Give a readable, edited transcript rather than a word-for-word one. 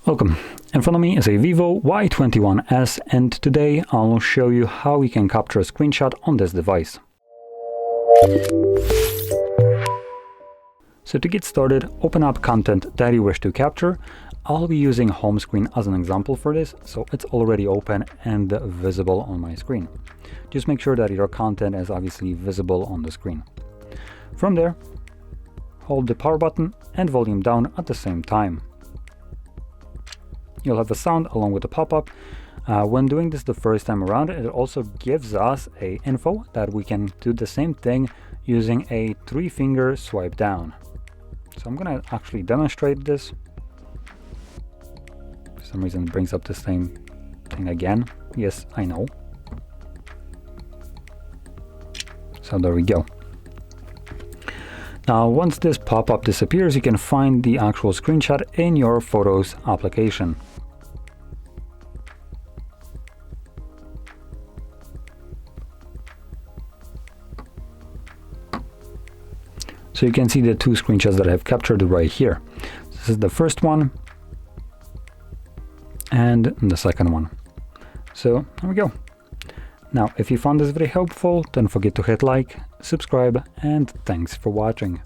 Welcome. In front of me is a VIVO Y21s, and today I'll show you how you can capture a screenshot on this device. So to get started, open up content that you wish to capture. I'll be using home screen as an example for this, so it's already open and visible on my screen. Just make sure that your content is obviously visible on the screen. From there, hold the power button and volume down at the same time. You'll have the sound along with the pop-up. When doing this the first time around, it also gives us a info that we can do the same thing using a 3-finger swipe down. So I'm gonna actually demonstrate this. For some reason it brings up the same thing again. Yes, I know. So there we go. Now once this pop-up disappears, you can find the actual screenshot in your Photos application. So you can see the 2 screenshots that I have captured right here. This is the first one and the second one. So there we go. Now, if you found this very helpful, don't forget to hit like, subscribe, and thanks for watching.